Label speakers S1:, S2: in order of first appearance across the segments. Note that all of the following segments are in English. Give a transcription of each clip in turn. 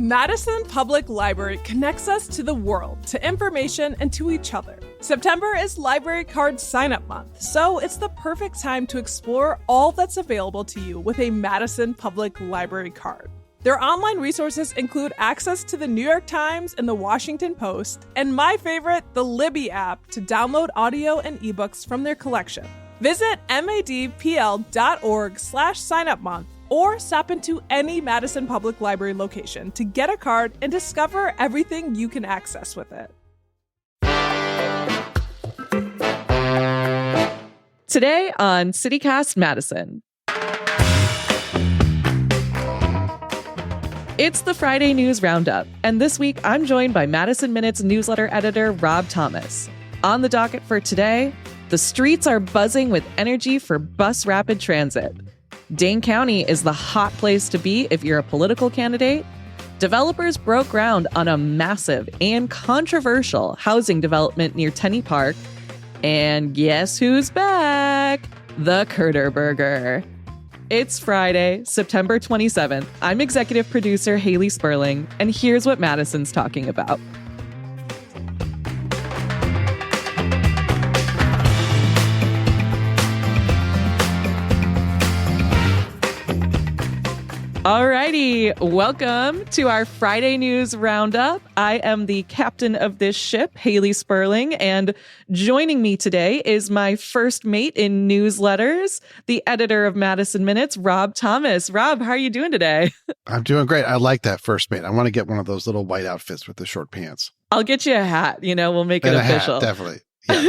S1: Madison Public Library connects us to the world, to information, and to each other. September is Library Card Sign-Up Month, so it's the perfect time to explore all that's available to you with a Madison Public Library card. Their online resources include access to the New York Times and the Washington Post, and my favorite, the Libby app, to download audio and ebooks from their collection. Visit madpl.org/signupmonth or stop into any Madison Public Library location to get a card and discover everything you can access with it.
S2: Today on CityCast Madison. It's the Friday News Roundup, and this week I'm joined by Madison Minute's newsletter editor, Rob Thomas. On the docket for today, the streets are buzzing with energy for bus rapid transit. Dane County is the hot place to be if you're a political candidate. Developers broke ground on a massive and controversial housing development near Tenney Park. And guess who's back? The CurderBurger. It's Friday, September 27th. I'm executive producer Hayley Sperling, and here's what Madison's talking about. Alrighty, welcome to our Friday News Roundup. I am the captain of this ship, Hayley Sperling, and joining me today is my first mate in newsletters, the editor of Madison Minutes, Rob Thomas. Rob, how are you doing today?
S3: I'm doing great. I like that first mate. I want to get one of those little white outfits with the short pants.
S2: I'll get you a hat. We'll make it official.
S3: Hat, definitely. Yeah.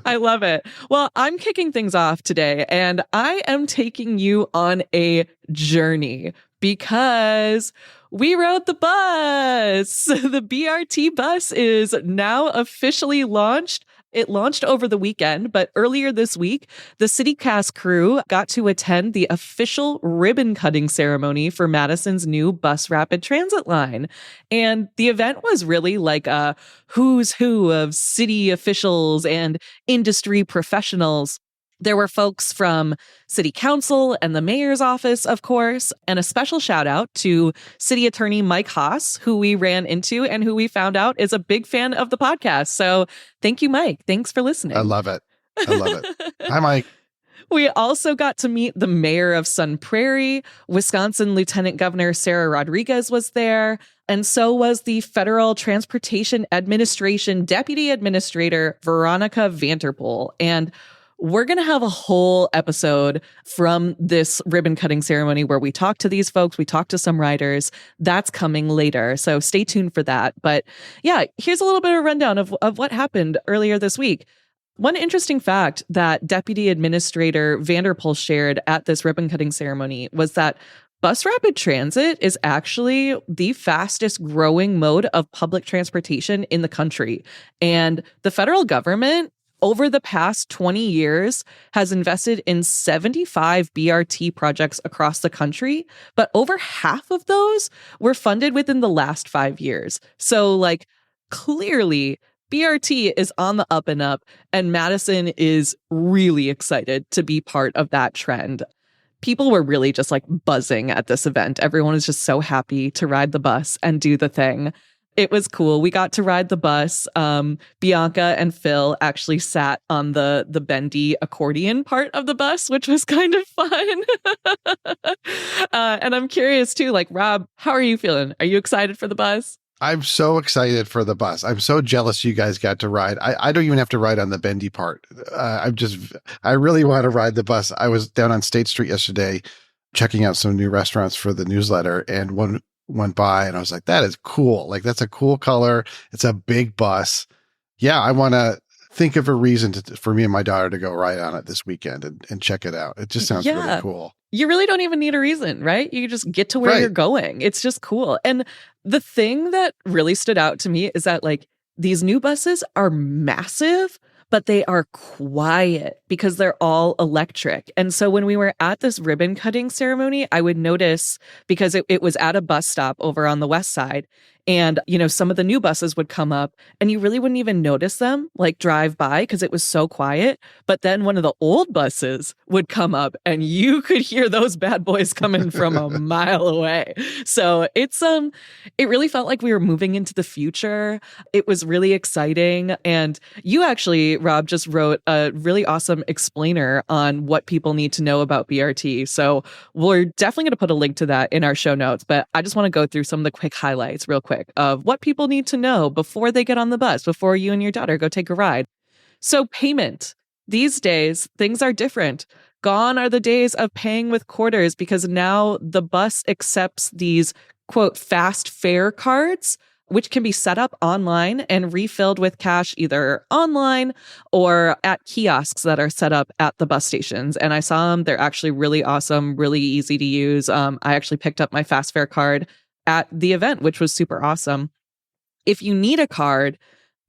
S2: I love it. Well, I'm kicking things off today, and I am taking you on a journey because we rode the bus. The BRT bus is now officially launched. It launched over the weekend, but earlier this week, the CityCast crew got to attend the official ribbon cutting ceremony for Madison's new bus rapid transit line. And the event was really like a who's who of city officials and industry professionals. There were folks from City Council and the mayor's office, of course, and a special shout out to City Attorney Mike Haas, who we ran into and who we found out is a big fan of the podcast. So thank you, Mike. Thanks for listening.
S3: I love it. Hi, Mike.
S2: We also got to meet the mayor of Sun Prairie. Wisconsin Lieutenant Governor Sarah Rodriguez was there. And so was the Federal Transportation Administration Deputy Administrator Veronica Vanterpool. And we're going to have a whole episode from this ribbon cutting ceremony where we talk to these folks, we talk to some riders. That's coming later, so stay tuned for that. But yeah, here's a little bit of a rundown of what happened earlier this week. One interesting fact that Deputy Administrator Vanderpool shared at this ribbon cutting ceremony was that bus rapid transit is actually the fastest growing mode of public transportation in the country. And the federal government over the past 20 years has invested in 75 BRT projects across the country, but over half of those were funded within the last 5 years. So clearly BRT is on the up and up, and Madison is really excited to be part of that trend. People were really just buzzing at this event. Everyone was just so happy to ride the bus and do the thing. It was cool. We got to ride the bus. Bianca and Phil actually sat on the bendy accordion part of the bus, which was kind of fun. And I'm curious too, Rob, how are you feeling? Are you excited for the bus?
S3: I'm so excited for the bus. I'm so jealous you guys got to ride. I don't even have to ride on the bendy part. I really want to ride the bus. I was down on State Street yesterday checking out some new restaurants for the newsletter, and one went by and I was like, that is cool. That's a cool color. It's a big bus. Yeah, I want to think of a reason for me and my daughter to go ride on it this weekend and check it out. It just sounds really cool.
S2: You really don't even need a reason, right? You just get to where you're going. It's just cool. And the thing that really stood out to me is that these new buses are massive, but they are quiet because they're all electric. And so when we were at this ribbon cutting ceremony, I would notice, because it was at a bus stop over on the west side, And, some of the new buses would come up and you really wouldn't even notice them like drive by because it was so quiet. But then one of the old buses would come up and you could hear those bad boys coming from a mile away. So it really felt like we were moving into the future. It was really exciting. And you actually, Rob, just wrote a really awesome explainer on what people need to know about BRT. So we're definitely going to put a link to that in our show notes. But I just want to go through some of the quick highlights real quick of what people need to know before they get on the bus, before you and your daughter go take a ride. So payment. These days, things are different. Gone are the days of paying with quarters because now the bus accepts these, quote, fast fare cards, which can be set up online and refilled with cash either online or at kiosks that are set up at the bus stations. And I saw them. They're actually really awesome, really easy to use. I actually picked up my fast fare card at the event, which was super awesome. If you need a card,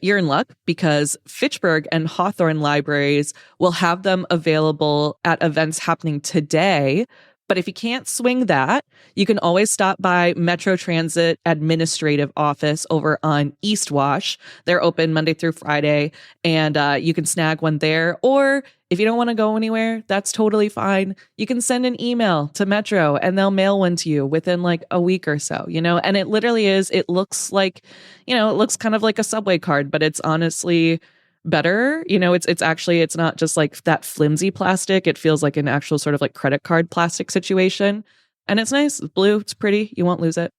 S2: you're in luck because Fitchburg and Hawthorne libraries will have them available at events happening today. But if you can't swing that, you can always stop by Metro Transit Administrative Office over on East Wash. They're open Monday through Friday, and you can snag one there. Or if you don't want to go anywhere, that's totally fine. You can send an email to Metro, and they'll mail one to you within like a week or so, And it literally is, it looks like, it looks kind of like a subway card, but it's honestly better. It's not just like that flimsy plastic. It feels like an actual sort of like credit card plastic situation. And it's nice. It's blue. It's pretty. You won't lose it.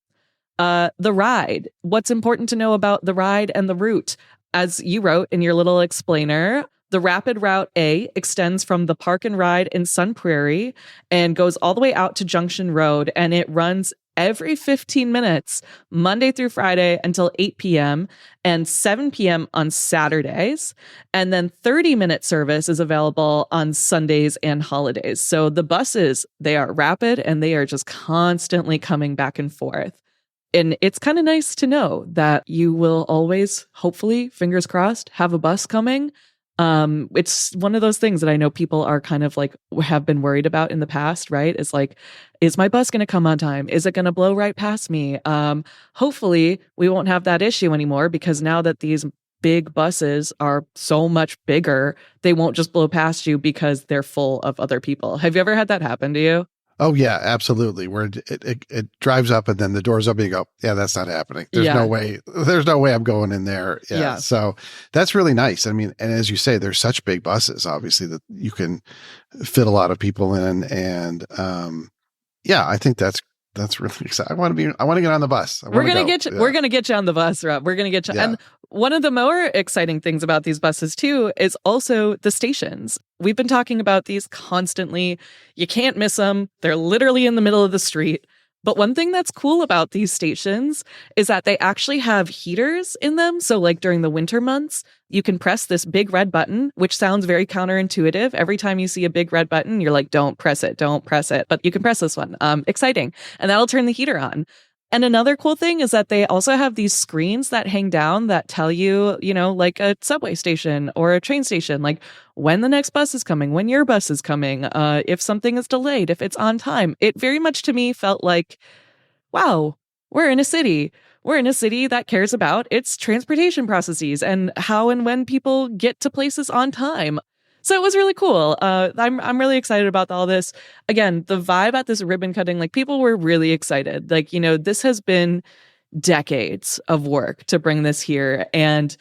S2: The ride. What's important to know about the ride and the route? As you wrote in your little explainer, the Rapid Route A extends from the Park and Ride in Sun Prairie and goes all the way out to Junction Road, and it runs every 15 minutes, Monday through Friday until 8 p.m. and 7 p.m. on Saturdays. And then 30-minute service is available on Sundays and holidays. So the buses, they are rapid and they are just constantly coming back and forth. And it's kind of nice to know that you will always, hopefully, fingers crossed, have a bus coming. It's one of those things that I know people are kind of like have been worried about in the past, right? It's like, is my bus going to come on time? Is it going to blow right past me? Hopefully we won't have that issue anymore because now that these big buses are so much bigger, they won't just blow past you because they're full of other people. Have you ever had that happen to you?
S3: Oh yeah, absolutely. Where it drives up and then the doors open and you go, yeah, that's not happening. There's no way I'm going in there. Yeah. So that's really nice. I mean, and as you say, there's such big buses, obviously, that you can fit a lot of people in. And I think that's really exciting. I want to get on the bus.
S2: We're going to get you on the bus, Rob. We're going to get you. Yeah. And one of the more exciting things about these buses too is also the stations. We've been talking about these constantly. You can't miss them. They're literally in the middle of the street. But one thing that's cool about these stations is that they actually have heaters in them. So like during the winter months, you can press this big red button, which sounds very counterintuitive. Every time you see a big red button, you're like, don't press it. But you can press this one. Exciting. And that'll turn the heater on. And another cool thing is that they also have these screens that hang down that tell you, like a subway station or a train station, like when the next bus is coming, when your bus is coming, if something is delayed, if it's on time. It very much to me felt like, wow, we're in a city. We're in a city that cares about its transportation processes and how and when people get to places on time. So it was really cool. I'm really excited about all this. Again, the vibe at this ribbon cutting, like people were really excited. Like, this has been decades of work to bring this here. And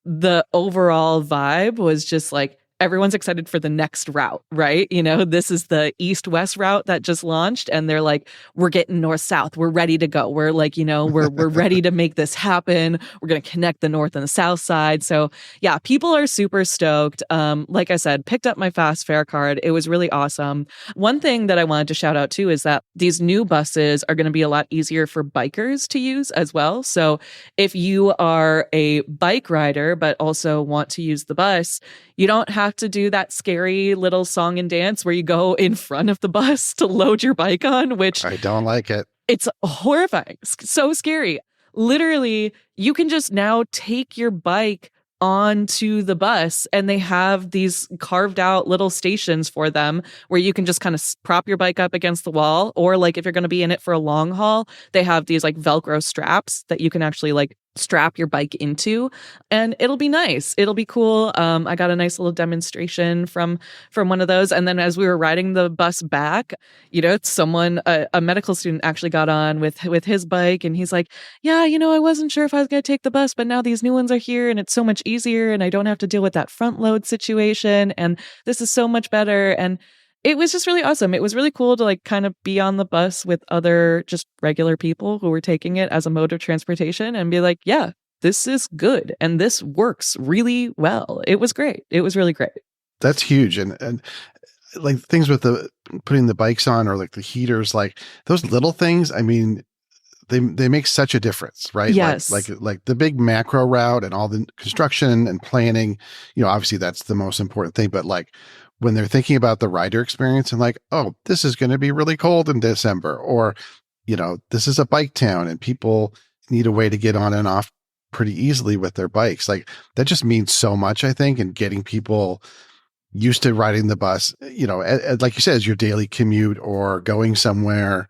S2: the overall vibe was just like, everyone's excited for the next route, right? This is the east-west route that just launched and they're like, we're getting north-south. We're ready to go. We're like, we're ready to make this happen. We're going to connect the north and the south side. So yeah, people are super stoked. Like I said, picked up my fast fare card. It was really awesome. One thing that I wanted to shout out too is that these new buses are going to be a lot easier for bikers to use as well. So if you are a bike rider, but also want to use the bus, you don't have to do that scary little song and dance where you go in front of the bus to load your bike on, which
S3: I don't like it.
S2: It's horrifying. So scary. Literally, you can just now take your bike onto the bus, and they have these carved out little stations for them where you can just kind of prop your bike up against the wall, or like if you're going to be in it for a long haul, they have these like Velcro straps that you can actually like strap your bike into, and it'll be nice. It'll be cool. I got a nice little demonstration from one of those, and then as we were riding the bus back, someone, a medical student, actually got on with his bike, and he's like, "Yeah, I wasn't sure if I was going to take the bus, but now these new ones are here, and it's so much easier, and I don't have to deal with that front load situation, and this is so much better." And it was just really awesome. It was really cool to like kind of be on the bus with other just regular people who were taking it as a mode of transportation and be like, yeah, this is good. And this works really well. It was great. It was really great.
S3: That's huge. And like things with the putting the bikes on, or like the heaters, like those little things, I mean, they make such a difference, right?
S2: Yes.
S3: Like the big macro route and all the construction and planning, obviously that's the most important thing. But like when they're thinking about the rider experience and like, oh, this is going to be really cold in December, or, this is a bike town and people need a way to get on and off pretty easily with their bikes. Like that just means so much, I think, in getting people used to riding the bus, like you said, as your daily commute, or going somewhere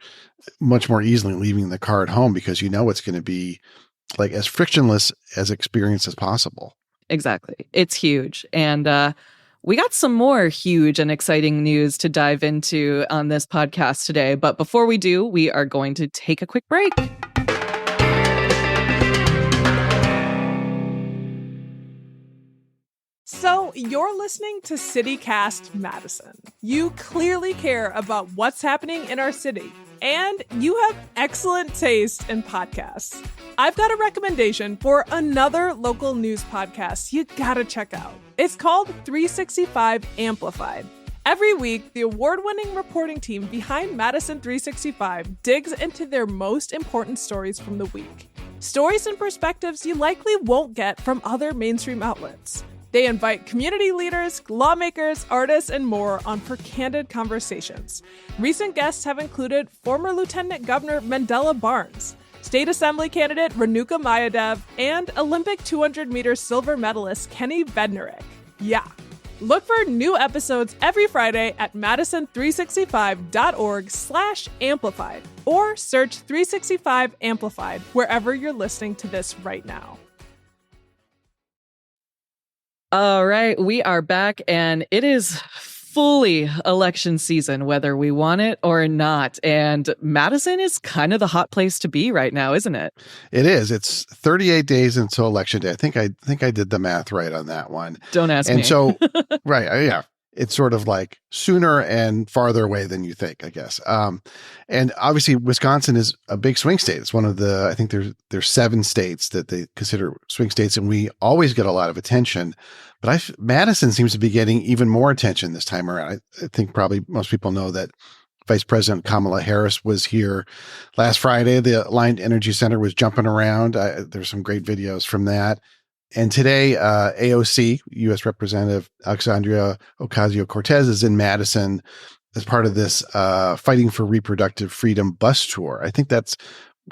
S3: much more easily, leaving the car at home, because it's going to be like as frictionless as experience as possible.
S2: Exactly. It's huge. And we got some more huge and exciting news to dive into on this podcast today. But before we do, we are going to take a quick break.
S1: So you're listening to CityCast Madison. You clearly care about what's happening in our city, and you have excellent taste in podcasts. I've got a recommendation for another local news podcast you gotta check out. It's called 365 Amplified. Every week, the award-winning reporting team behind Madison 365 digs into their most important stories from the week. Stories and perspectives you likely won't get from other mainstream outlets. They invite community leaders, lawmakers, artists, and more on for candid conversations. Recent guests have included former Lieutenant Governor Mandela Barnes, State Assembly candidate Renuka Mayadev, and Olympic 200-meter silver medalist Kenny Bednarek. Yeah. Look for new episodes every Friday at madison365.org/amplified, or search 365 Amplified wherever you're listening to this right now.
S2: All right, we are back, and it is fully election season, whether we want it or not. And Madison is kind of the hot place to be right now, isn't it?
S3: It is. It's 38 days until election day. I think I did the math right on that one.
S2: Don't ask me.
S3: And so, right, yeah. It's sort of like sooner and farther away than you think, I guess. And obviously, Wisconsin is a big swing state. It's one of the, I think there's 7 states that they consider swing states, and we always get a lot of attention. But Madison seems to be getting even more attention this time around. I think probably most people know that Vice President Kamala Harris was here last Friday. The Alliant Energy Center was jumping around. There's some great videos from that. And today, AOC, U.S. Representative Alexandria Ocasio-Cortez, is in Madison as part of this Fighting for Reproductive Freedom bus tour. I think that's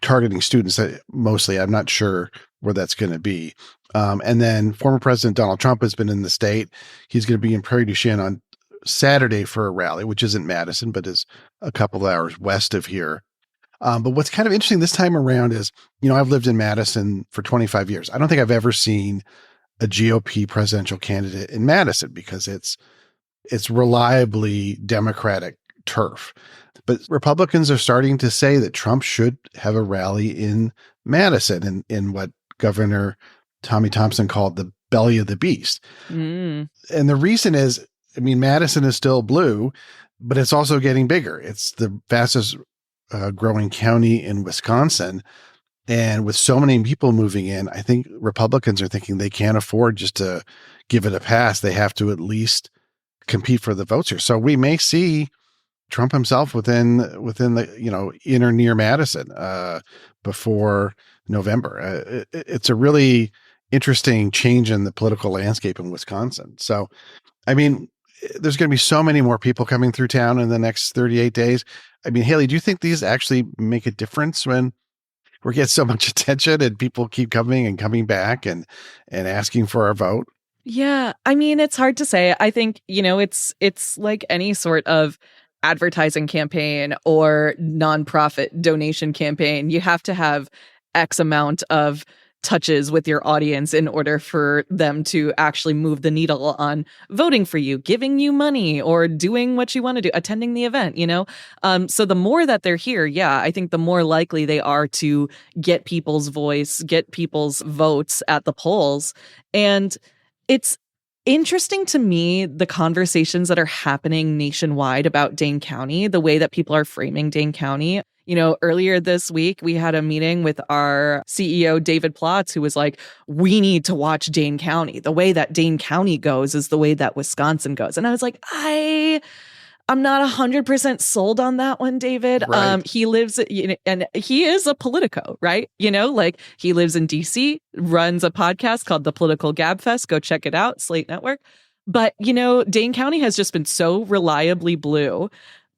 S3: targeting students mostly. I'm not sure where that's going to be. And then former President Donald Trump has been in the state. He's going to be in Prairie du Chien on Saturday for a rally, which isn't Madison, but is a couple of hours west of here. But what's kind of interesting this time around is, I've lived in Madison for 25 years. I don't think I've ever seen a GOP presidential candidate in Madison, because it's reliably Democratic turf. But Republicans are starting to say that Trump should have a rally in Madison, in what Governor Tommy Thompson called the belly of the beast. And the reason is, Madison is still blue, but it's also getting bigger. It's the fastest growing county in Wisconsin. And with so many people moving in, I think Republicans are thinking they can't afford just to give it a pass. They have to at least compete for the votes here. So we may see Trump himself within the, in or near Madison before November. It's a really interesting change in the political landscape in Wisconsin. So, there's going to be so many more people coming through town in the next 38 days. Hayley, do you think these actually make a difference when we're getting so much attention and people keep coming and coming back and asking for our vote?
S2: Yeah, I mean, it's hard to say. I think, it's like any sort of advertising campaign or nonprofit donation campaign. You have to have X amount of touches with your audience in order for them to actually move the needle on voting for you, giving you money, or doing what you want to do, attending the event. So the more that they're here, yeah, I think the more likely they are to get people's voice, get people's votes at the polls. And it's interesting to me, the conversations that are happening nationwide about Dane County, the way that people are framing Dane County. Earlier this week, we had a meeting with our CEO, David Plotz, who was like, we need to watch Dane County. The way that Dane County goes is the way that Wisconsin goes. And I was like, I'm not 100% sold on that one, David.
S3: Right.
S2: He lives, and he is a Politico, right? Like he lives in DC, runs a podcast called The Political Gabfest. Go check it out, Slate Network. But, Dane County has just been so reliably blue.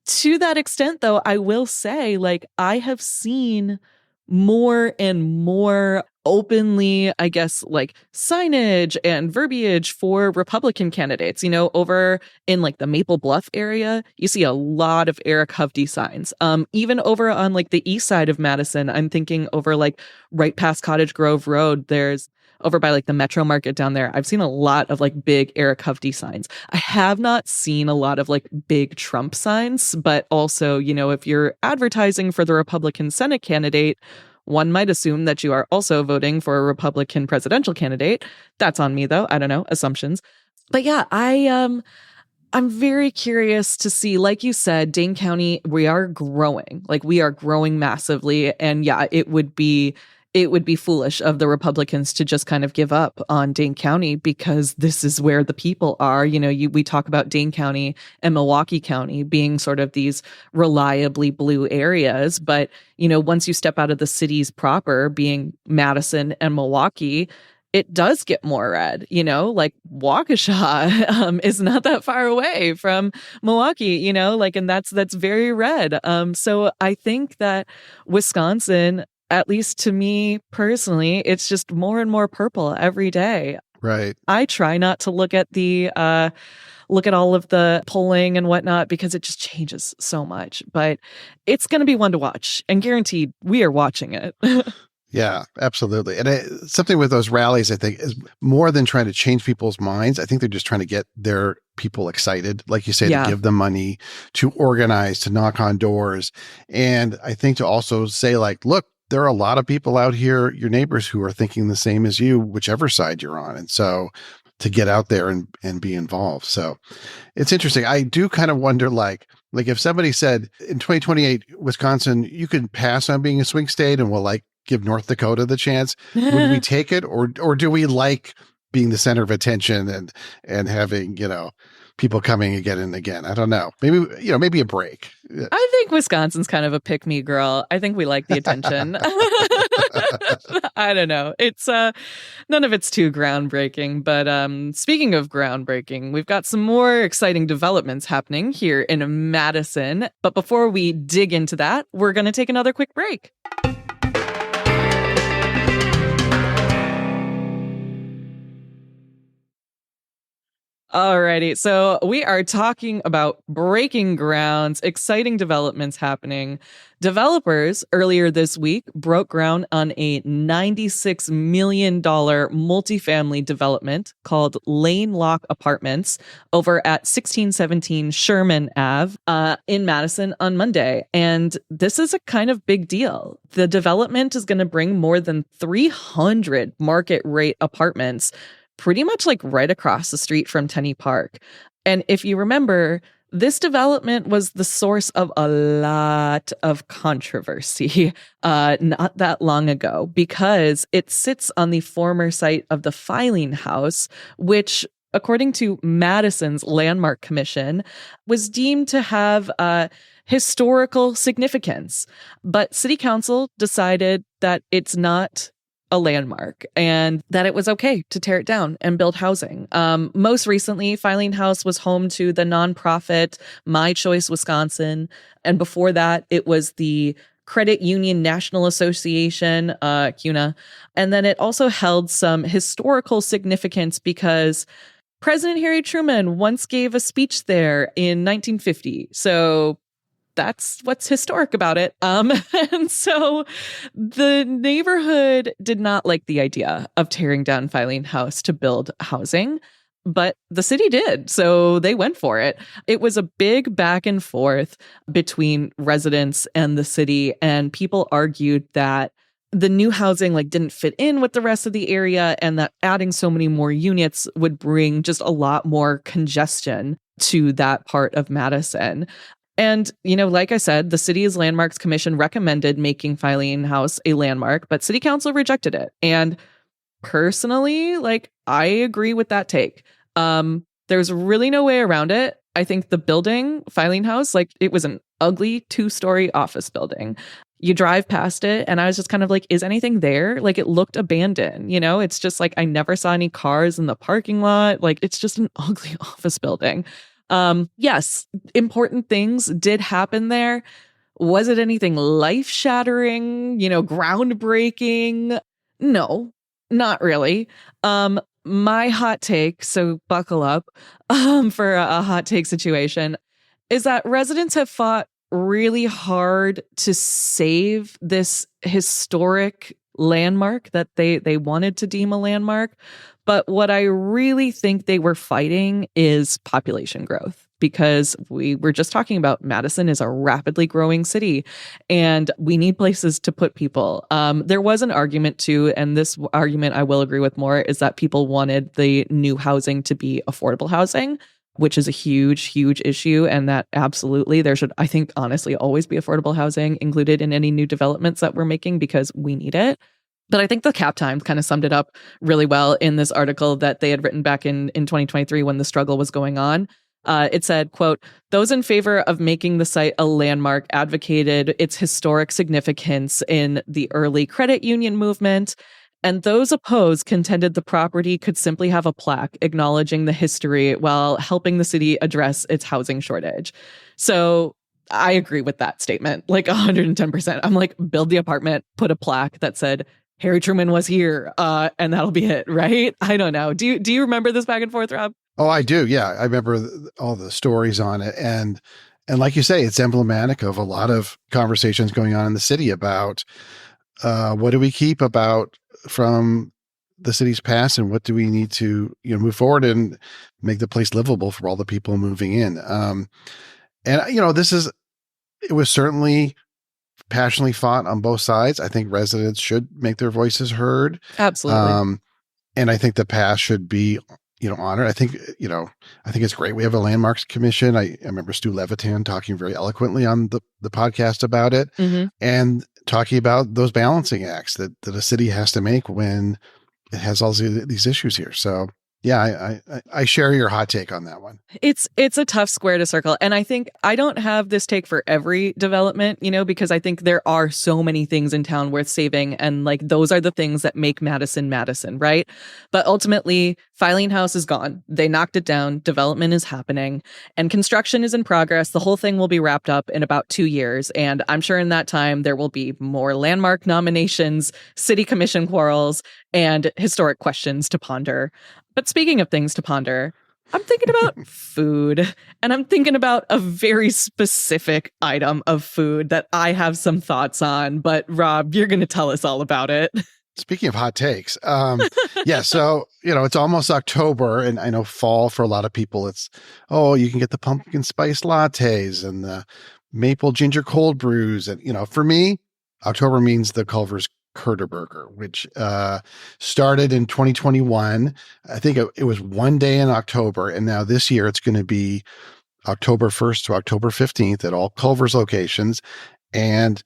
S2: To that extent, though, I will say, like, I have seen more and more openly, I guess, like signage and verbiage for Republican candidates. Over in like the Maple Bluff area, you see a lot of Eric Hovde signs. Even over on like the east side of Madison, I'm thinking over like right past Cottage Grove Road, there's over by like the Metro Market down there, I've seen a lot of like big Eric Hovde signs. I have not seen a lot of like big Trump signs, but also, if you're advertising for the Republican Senate candidate, one might assume that you are also voting for a Republican presidential candidate. That's on me, though. I don't know, assumptions. But yeah, I'm very curious to see, like you said, Dane County, we are growing. Like we are growing massively. And yeah, it would be foolish of the Republicans to just kind of give up on Dane County because this is where the people are. We talk about Dane County and Milwaukee County being sort of these reliably blue areas. But, once you step out of the cities proper, being Madison and Milwaukee, it does get more red, like Waukesha is not that far away from Milwaukee, and that's very red. So I think that Wisconsin, at least to me personally, it's just more and more purple every day.
S3: Right.
S2: I try not to look at all of the polling and whatnot because it just changes so much. But it's going to be one to watch, and guaranteed we are watching it.
S3: Yeah, absolutely. And something with those rallies, I think, is more than trying to change people's minds. I think they're just trying to get their people excited, like you say, to give them money, to organize, to knock on doors. And I think to also say, like, look, there are a lot of people out here, your neighbors, who are thinking the same as you, whichever side you're on. And so to get out there and be involved. So it's interesting. I do kind of wonder, like if somebody said in 2028, Wisconsin, you can pass on being a swing state and we'll like give North Dakota the chance. Would we take it? Or do we like being the center of attention and having, people coming again and again? I don't know. Maybe a break.
S2: I think Wisconsin's kind of a pick me girl. I think we like the attention. I don't know. It's none of it's too groundbreaking. But speaking of groundbreaking, we've got some more exciting developments happening here in Madison. But before we dig into that, we're going to take another quick break. Alrighty, so we are talking about breaking grounds, exciting developments happening. Developers earlier this week broke ground on a $96 million multifamily development called Lane Lock Apartments over at 1617 Sherman Ave in Madison on Monday. And this is a kind of big deal. The development is going to bring more than 300 market rate apartments pretty much like right across the street from Tenney Park. And if you remember, this development was the source of a lot of controversy not that long ago because it sits on the former site of the filing house, which, according to Madison's Landmark Commission, was deemed to have historical significance. But City Council decided that it's not a landmark and that it was okay to tear it down and build housing. Most recently, Filing House was home to the nonprofit My Choice Wisconsin. And before that, it was the Credit Union National Association, CUNA. And then it also held some historical significance because President Harry Truman once gave a speech there in 1950. So that's what's historic about it. And so the neighborhood did not like the idea of tearing down Filing House to build housing, but the city did. So they went for it. It was a big back and forth between residents and the city, and people argued that the new housing didn't fit in with the rest of the area, and that adding so many more units would bring just a lot more congestion to that part of Madison. And, like I said, the city's Landmarks Commission recommended making Filing House a landmark, but city council rejected it. And personally, I agree with that take. There's really no way around it. I think the building, Filing House, it was an ugly 2-story office building. You drive past it and I was just kind of is anything there? It looked abandoned, It's just I never saw any cars in the parking lot. It's just an ugly office building. Yes, important things did happen there. Was it anything life-shattering, groundbreaking? No, not really. My hot take, so buckle up for a hot take situation, is that residents have fought really hard to save this historic landmark that they wanted to deem a landmark. But what I really think they were fighting is population growth, because we were just talking about Madison is a rapidly growing city and we need places to put people. There was an argument too, and this argument I will agree with more, is that people wanted the new housing to be affordable housing, which is a huge, huge issue. And that absolutely there should, I think, honestly, always be affordable housing included in any new developments that we're making because we need it. But I think the Cap Times kind of summed it up really well in this article that they had written back in 2023 when the struggle was going on. It said, quote, "Those in favor of making the site a landmark advocated its historic significance in the early credit union movement, and those opposed contended the property could simply have a plaque acknowledging the history while helping the city address its housing shortage." So I agree with that statement, 110%. I'm build the apartment, put a plaque that said, Harry Truman was here, and that'll be it, right? I don't know. Do you remember this back and forth, Rob?
S3: Oh, I do. Yeah. I remember all the stories on it. And like you say, it's emblematic of a lot of conversations going on in the city about what do we keep about from the city's past and what do we need to move forward and make the place livable for all the people moving in. It was certainly passionately fought on both sides. I think residents should make their voices heard.
S2: Absolutely.
S3: And I think the past should be, honored. I think it's great. We have a landmarks commission. I remember Stu Levitan talking very eloquently on the podcast about it, and talking about those balancing acts that a city has to make when it has all these issues here. So yeah, I share your hot take on that one.
S2: It's a tough square to circle. And I think I don't have this take for every development, because I think there are so many things in town worth saving. And those are the things that make Madison, Madison, right? But ultimately, Filing House is gone. They knocked it down. Development is happening and construction is in progress. The whole thing will be wrapped up in about 2 years. And I'm sure in that time, there will be more landmark nominations, city commission quarrels, and historic questions to ponder. But speaking of things to ponder, I'm thinking about food, and I'm thinking about a very specific item of food that I have some thoughts on. But Rob, you're going to tell us all about it.
S3: Speaking of hot takes, yeah, so, it's almost October, and I know fall for a lot of people, it's, you can get the pumpkin spice lattes and the maple ginger cold brews. And, for me, October means the Culver's CurderBurger, which started in 2021. I think it was one day in October, and now this year it's going to be October 1st to October 15th at all Culver's locations. And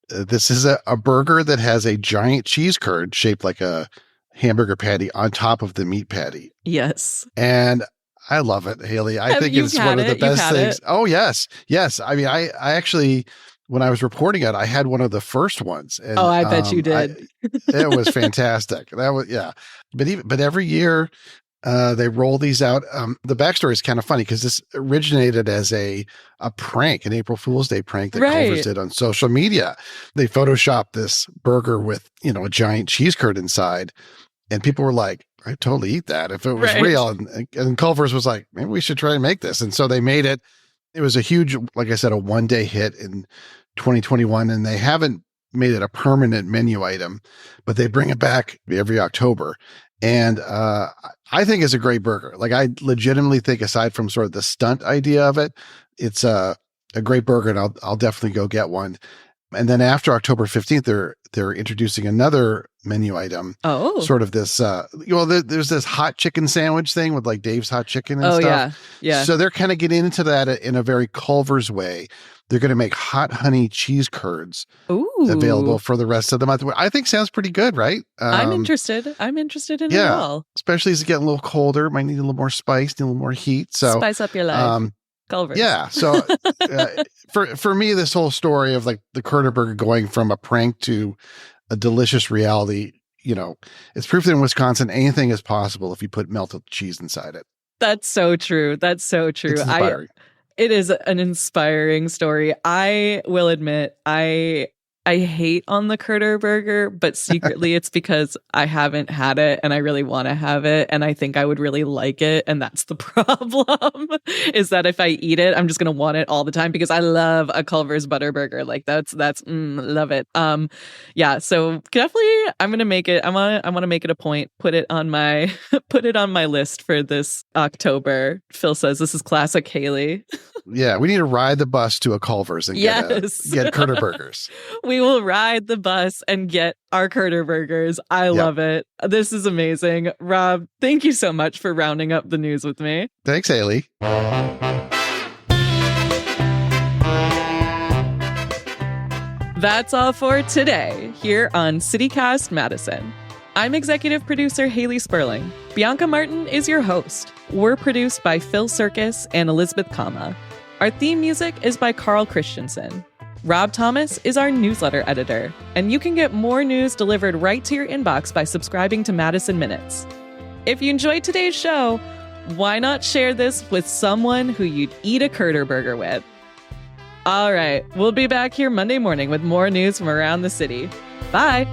S3: this is a burger that has a giant cheese curd shaped like a hamburger patty on top of the meat patty.
S2: Yes.
S3: And I love it, Hayley. I think it's one of the best things. Oh, yes. Yes. I mean, I actually, when I was reporting it, I had one of the first ones. And,
S2: I bet you did.
S3: It was fantastic. That was, yeah. But every year They roll these out. The backstory is kind of funny because this originated as a prank, an April Fool's Day prank that Culver's did on social media. They photoshopped this burger with, a giant cheese curd inside. And people were like, I'd totally eat that if it was real. And Culver's was like, maybe we should try and make this. And so they made it. It was a huge, like I said, a one-day hit in 2021. And they haven't made it a permanent menu item, but they bring it back every October. And I think it's a great burger. Like, I legitimately think, aside from sort of the stunt idea of it, it's a great burger, and I'll definitely go get one. And then after October 15th, they're introducing another menu item.
S2: Oh,
S3: sort of this. There's this hot chicken sandwich thing with like Dave's Hot Chicken and stuff.
S2: Yeah.
S3: So they're kind of getting into that in a very Culver's way. They're going to make hot honey cheese curds available for the rest of the month. I think sounds pretty good, right?
S2: I'm interested in it all.
S3: Especially as it getting a little colder, might need a little more spice, need a little more heat. So
S2: spice up your life. Culver's.
S3: Yeah. So for me, this whole story of like the CurderBurger going from a prank to a delicious reality, it's proof that in Wisconsin, anything is possible if you put melted cheese inside it.
S2: That's so true. It's inspiring. It is an inspiring story. I will admit, I hate on the CurderBurger, but secretly it's because I haven't had it and I really want to have it, and I think I would really like it. And that's the problem, is that if I eat it, I'm just going to want it all the time because I love a Culver's Butterburger. Like that's love it. Yeah. So definitely I'm going to make it. I want to make it a point, put it on my list for this October. Phil says this is classic Hayley.
S3: Yeah, we need to ride the bus to a Culver's and get CurderBurgers.
S2: We will ride the bus and get our CurderBurgers. I love it. This is amazing. Rob, thank you so much for rounding up the news with me.
S3: Thanks, Hayley.
S2: That's all for today here on CityCast Madison. I'm executive producer Hayley Sperling. Bianca Martin is your host. We're produced by Phil Circus and Elizabeth Kama. Our theme music is by Carl Christensen. Rob Thomas is our newsletter editor, and you can get more news delivered right to your inbox by subscribing to Madison Minutes. If you enjoyed today's show, why not share this with someone who you'd eat a CurderBurger with? All right, we'll be back here Monday morning with more news from around the city. Bye!